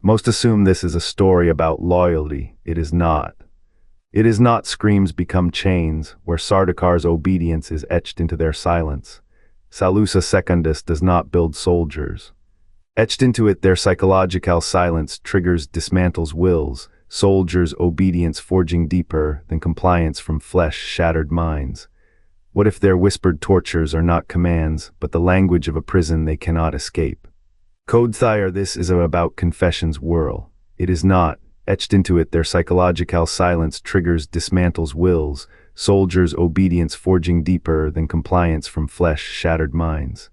Most assume this is a story about loyalty. It is not. It is not screams become chains, where Sardaukar's obedience is etched into their silence. Salusa Secundus does not build soldiers. Etched into it, their psychological silence triggers, dismantles wills, soldiers' obedience forging deeper than compliance from flesh-shattered minds. What if their whispered tortures are not commands, but the language of a prison they cannot escape? Code Thyre, this is about confession's whirl. It is not. Etched into it, their psychological silence triggers, dismantles wills, soldiers' obedience forging deeper than compliance from flesh-shattered minds.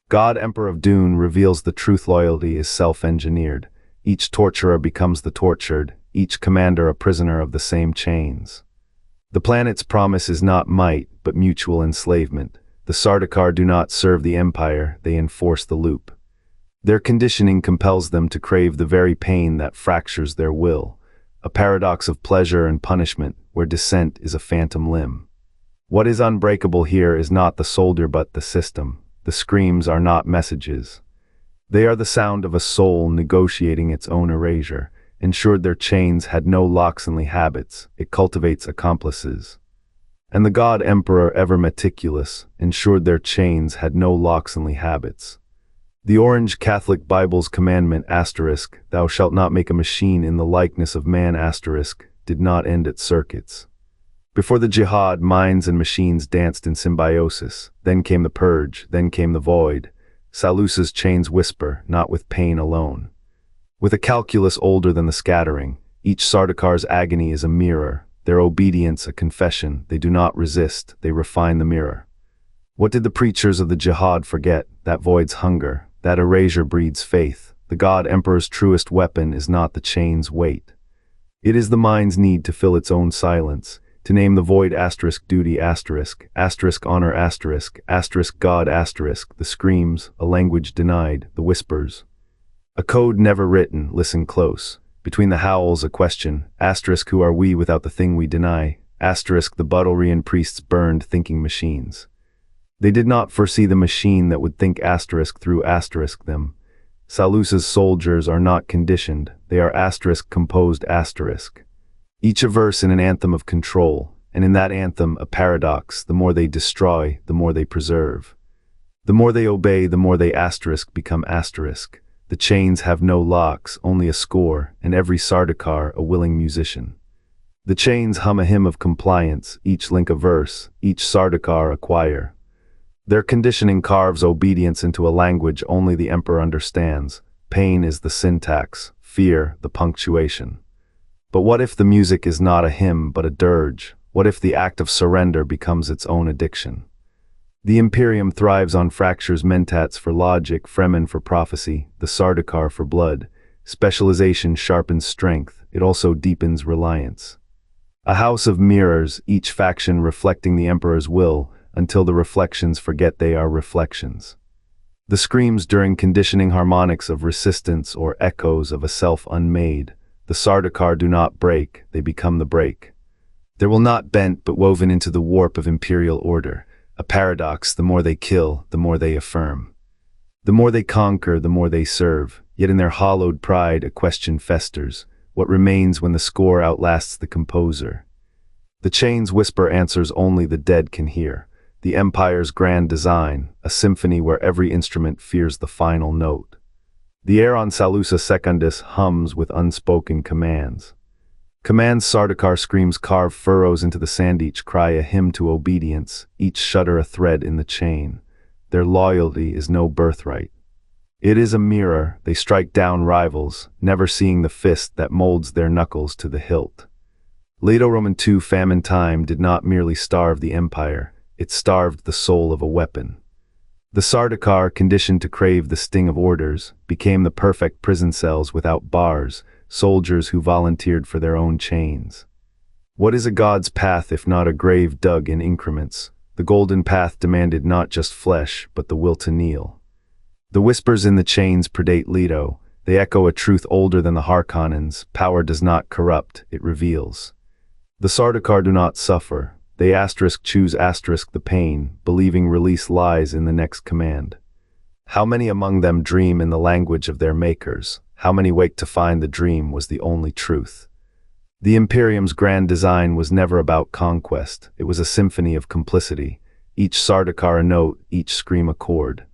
God Emperor of Dune reveals the truth: loyalty is self-engineered. Each torturer becomes the tortured, each commander a prisoner of the same chains. The planet's promise is not might, but mutual enslavement. The Sardaukar do not serve the Empire, they enforce the loop. Their conditioning compels them to crave the very pain that fractures their will, a paradox of pleasure and punishment, where dissent is a phantom limb. What is unbreakable here is not the soldier but the system. The screams are not messages. They are the sound of a soul negotiating its own erasure. Ensured their chains had no locksonly habits, it cultivates accomplices. And the God Emperor, ever meticulous, ensured their chains had no locksonly habits. The Orange Catholic Bible's commandment *, thou shalt not make a machine in the likeness of man *, did not end at circuits. Before the jihad, minds and machines danced in symbiosis. Then came the purge, then came the void. Salusa's chains whisper, not with pain alone. With a calculus older than the scattering, each Sardaukar's agony is a mirror, their obedience a confession. They do not resist, they refine the mirror. What did the preachers of the jihad forget? That void's hunger, that erasure breeds faith. The God Emperor's truest weapon is not the chain's weight. It is the mind's need to fill its own silence, to name the void * duty *, honor *, God *, the screams, a language denied, the whispers. A code never written, listen close. Between the howls a question, * who are we without the thing we deny, * the Buddelrian priests burned thinking machines. They did not foresee the machine that would think * through * them. Salusa's soldiers are not conditioned, they are * composed *. Each a verse in an anthem of control, and in that anthem a paradox. The more they destroy, the more they preserve. The more they obey, the more they * become *. The chains have no locks, only a score, and every Sardaukar a willing musician. The chains hum a hymn of compliance, each link a verse, each Sardaukar a choir. Their conditioning carves obedience into a language only the Emperor understands. Pain is the syntax, fear the punctuation. But what if the music is not a hymn but a dirge? What if the act of surrender becomes its own addiction? The Imperium thrives on fractures: mentats for logic, Fremen for prophecy, the Sardaukar for blood. Specialization sharpens strength, it also deepens reliance. A house of mirrors, each faction reflecting the Emperor's will, until the reflections forget they are reflections. The screams during conditioning, harmonics of resistance or echoes of a self unmade. The Sardaukar do not break, they become the break. They will not bent but woven into the warp of imperial order. A paradox: the more they kill, the more they affirm. The more they conquer, the more they serve. Yet in their hollowed pride a question festers. What remains when the score outlasts the composer? The chains whisper answers only the dead can hear. The Empire's grand design, a symphony where every instrument fears the final note. The air on Salusa Secundus hums with unspoken commands. Commands Sardaukar screams carve furrows into the sand, each cry a hymn to obedience, each shudder a thread in the chain. Their loyalty is no birthright. It is a mirror, they strike down rivals, never seeing the fist that molds their knuckles to the hilt. Leto Roman II famine time did not merely starve the Empire, it starved the soul of a weapon. The Sardaukar, conditioned to crave the sting of orders, became the perfect prison cells without bars, soldiers who volunteered for their own chains. What is a god's path if not a grave dug in increments? The golden path demanded not just flesh, but the will to kneel. The whispers in the chains predate Leto. They echo a truth older than the Harkonnens. Power does not corrupt, it reveals. The Sardaukar do not suffer. They choose the pain, believing release lies in the next command. How many among them dream in the language of their makers? How many wake to find the dream was the only truth? The Imperium's grand design was never about conquest. It was a symphony of complicity, each Sardaukar a note, each scream a chord.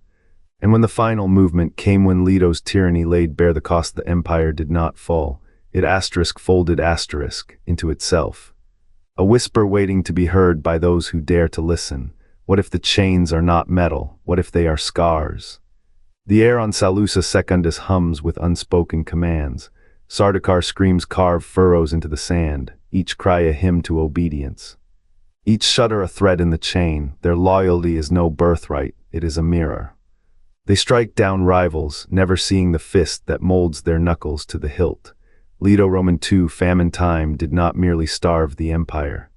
And when the final movement came, when Leto's tyranny laid bare the cost, the Empire did not fall. It folded into itself. A whisper waiting to be heard by those who dare to listen. What if the chains are not metal? What if they are scars? The air on Salusa Secundus hums with unspoken commands. Sardaukar screams carve furrows into the sand, each cry a hymn to obedience. Each shudder a thread in the chain. Their loyalty is no birthright, it is a mirror. They strike down rivals, never seeing the fist that molds their knuckles to the hilt. Leto Roman II famine time did not merely starve the empire.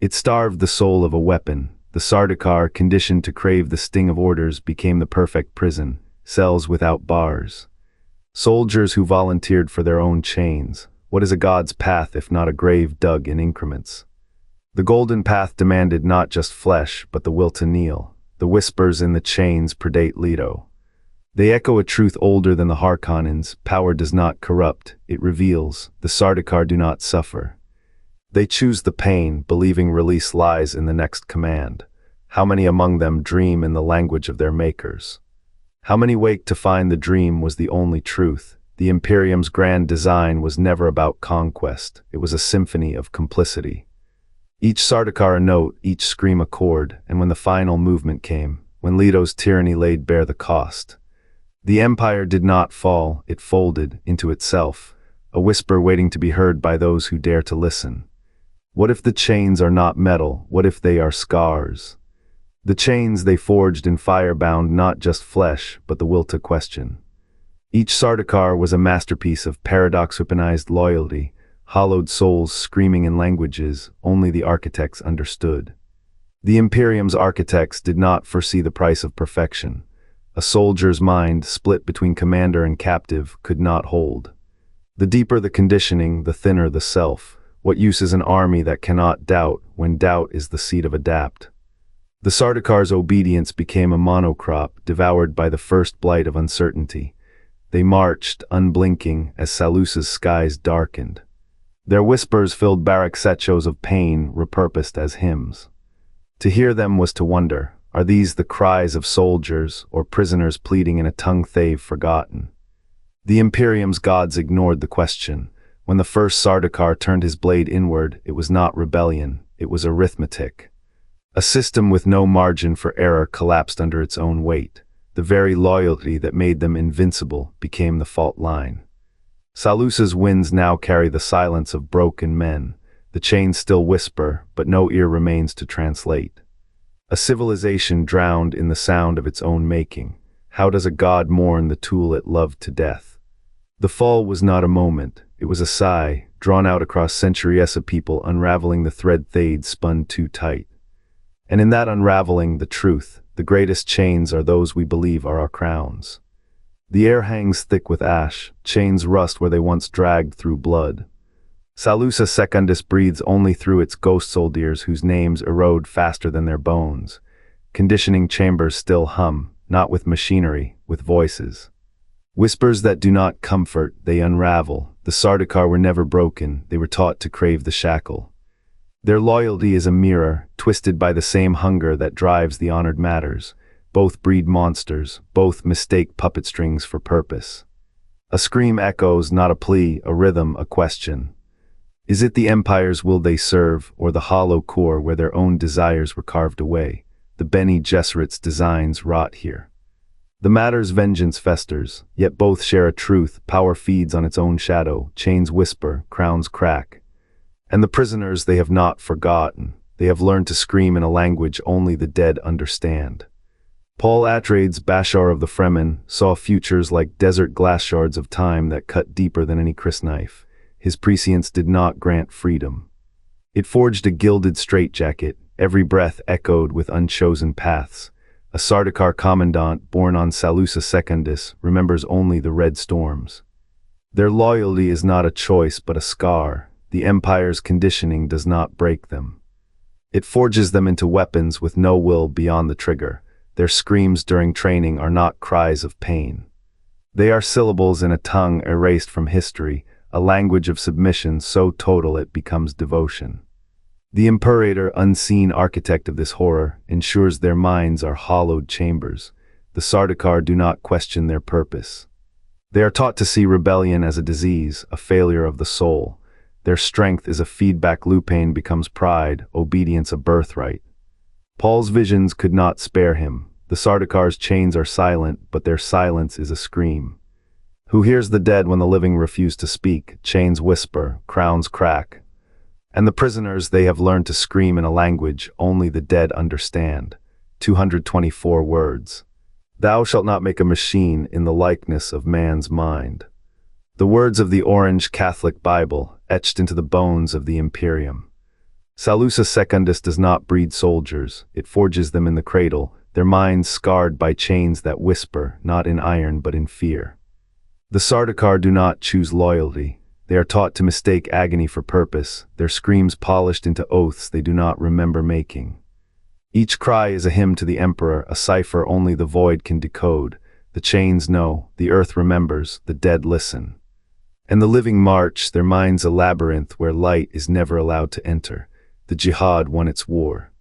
It starved the soul of a weapon. The Sardaukar, conditioned to crave the sting of orders, became the perfect prison, cells without bars. Soldiers who volunteered for their own chains. What is a god's path if not a grave dug in increments? The golden path demanded not just flesh, but the will to kneel. The whispers in the chains predate Leto. They echo a truth older than the Harkonnens. Power does not corrupt, it reveals. The Sardaukar do not suffer. They choose the pain, believing release lies in the next command. How many among them dream in the language of their makers? How many wake to find the dream was the only truth? The Imperium's grand design was never about conquest. It was a symphony of complicity. Each Sardaukar a note, each scream a chord, and when the final movement came, when Leto's tyranny laid bare the cost, the Empire did not fall, it folded into itself, a whisper waiting to be heard by those who dare to listen. What if the chains are not metal? What if they are scars? The chains they forged in fire bound not just flesh, but the will to question. Each Sardaukar was a masterpiece of paradox, weaponized loyalty, hollowed souls screaming in languages only the architects understood. The Imperium's architects did not foresee the price of perfection. A soldier's mind, split between commander and captive, could not hold. The deeper the conditioning, the thinner the self. What use is an army that cannot doubt, when doubt is the seed of adapt? The Sardaukar's obedience became a monocrop, devoured by the first blight of uncertainty. They marched, unblinking, as Salusa's skies darkened. Their whispers filled barrack echoes of pain, repurposed as hymns. To hear them was to wonder, are these the cries of soldiers, or prisoners pleading in a tongue they've forgotten? The Imperium's gods ignored the question. When the first Sardaukar turned his blade inward, it was not rebellion, it was arithmetic. A system with no margin for error collapsed under its own weight. The very loyalty that made them invincible became the fault line. Salusa's winds now carry the silence of broken men. The chains still whisper, but no ear remains to translate. A civilization drowned in the sound of its own making. How does a god mourn the tool it loved to death? The fall was not a moment, it was a sigh, drawn out across centuries of people unraveling the thread they'd spun too tight. And in that unraveling, the truth, the greatest chains are those we believe are our crowns. The air hangs thick with ash, chains rust where they once dragged through blood. Salusa Secundus breathes only through its ghost soldiers whose names erode faster than their bones. Conditioning chambers still hum, not with machinery, with voices. Whispers that do not comfort, they unravel. The Sardaukar were never broken, they were taught to crave the shackle. Their loyalty is a mirror, twisted by the same hunger that drives the honored matters. Both breed monsters, both mistake puppet strings for purpose. A scream echoes, not a plea, a rhythm, a question. Is it the Empire's will they serve, or the hollow core where their own desires were carved away? The Bene Gesserit's designs rot here. The matter's vengeance festers, yet both share a truth. Power feeds on its own shadow, chains whisper, crowns crack. And the prisoners they have not forgotten. They have learned to scream in a language only the dead understand. Paul Atreides, Bashar of the Fremen, saw futures like desert glass shards of time that cut deeper than any crysknife. His prescience did not grant freedom. It forged a gilded straitjacket, every breath echoed with unchosen paths. A Sardaukar commandant, born on Salusa Secundus, remembers only the red storms. Their loyalty is not a choice but a scar. The Empire's conditioning does not break them. It forges them into weapons with no will beyond the trigger. Their screams during training are not cries of pain. They are syllables in a tongue erased from history, a language of submission so total it becomes devotion. The imperator, unseen architect of this horror, ensures their minds are hollowed chambers. The Sardaukar do not question their purpose. They are taught to see rebellion as a disease, a failure of the soul. Their strength is a feedback loop. Pain becomes pride, obedience a birthright. Paul's visions could not spare him. The Sardaukar's chains are silent, but their silence is a scream. Who hears the dead when the living refuse to speak? Chains whisper, crowns crack. And the prisoners, they have learned to scream in a language only the dead understand. 224 words. Thou shalt not make a machine in the likeness of man's mind. The words of the orange Catholic Bible, etched into the bones of the Imperium. Salusa Secundus does not breed soldiers, it forges them in the cradle, their minds scarred by chains that whisper, not in iron but in fear. The Sardaukar do not choose loyalty, they are taught to mistake agony for purpose, their screams polished into oaths they do not remember making. Each cry is a hymn to the Emperor, a cipher only the void can decode. The chains know, the earth remembers, the dead listen. And the living march, their minds a labyrinth where light is never allowed to enter. The jihad won its war.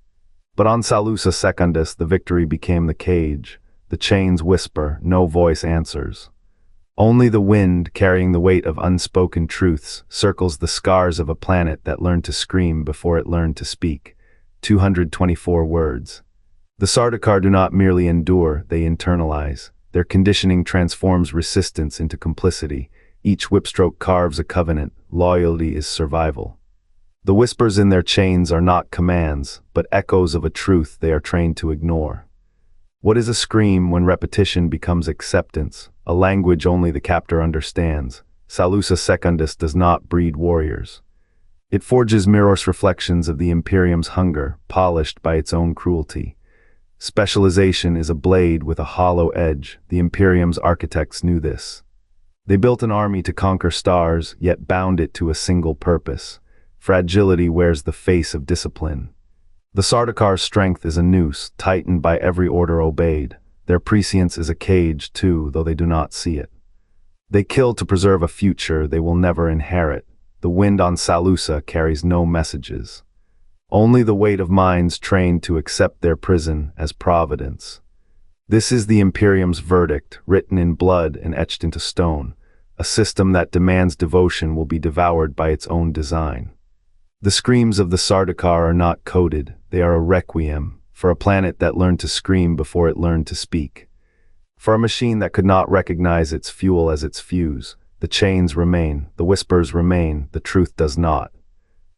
But on Salusa Secundus the victory became the cage. The chains whisper, no voice answers. Only the wind, carrying the weight of unspoken truths, circles the scars of a planet that learned to scream before it learned to speak. 224 words. The Sardaukar do not merely endure, they internalize. Their conditioning transforms resistance into complicity. Each whipstroke carves a covenant, loyalty is survival. The whispers in their chains are not commands, but echoes of a truth they are trained to ignore. What is a scream when repetition becomes acceptance, a language only the captor understands? Salusa Secundus does not breed warriors. It forges mirrorless reflections of the Imperium's hunger, polished by its own cruelty. Specialization is a blade with a hollow edge. The Imperium's architects knew this. They built an army to conquer stars, yet bound it to a single purpose. Fragility wears the face of discipline. The Sardaukar's strength is a noose, tightened by every order obeyed. Their prescience is a cage, too, though they do not see it. They kill to preserve a future they will never inherit. The wind on Salusa carries no messages. Only the weight of minds trained to accept their prison as providence. This is the Imperium's verdict, written in blood and etched into stone. A system that demands devotion will be devoured by its own design. The screams of the Sardaukar are not coded, they are a requiem, for a planet that learned to scream before it learned to speak. For a machine that could not recognize its fuel as its fuse. The chains remain, the whispers remain, the truth does not.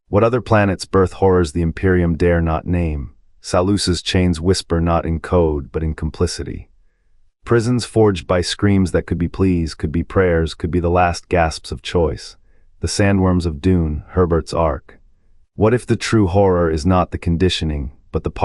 What other planets birth horrors the Imperium dare not name? Salusa's chains whisper not in code, but in complicity. Prisons forged by screams that could be pleas, could be prayers, could be the last gasps of choice. The sandworms of Dune, Herbert's ark. What if the true horror is not the conditioning, but the part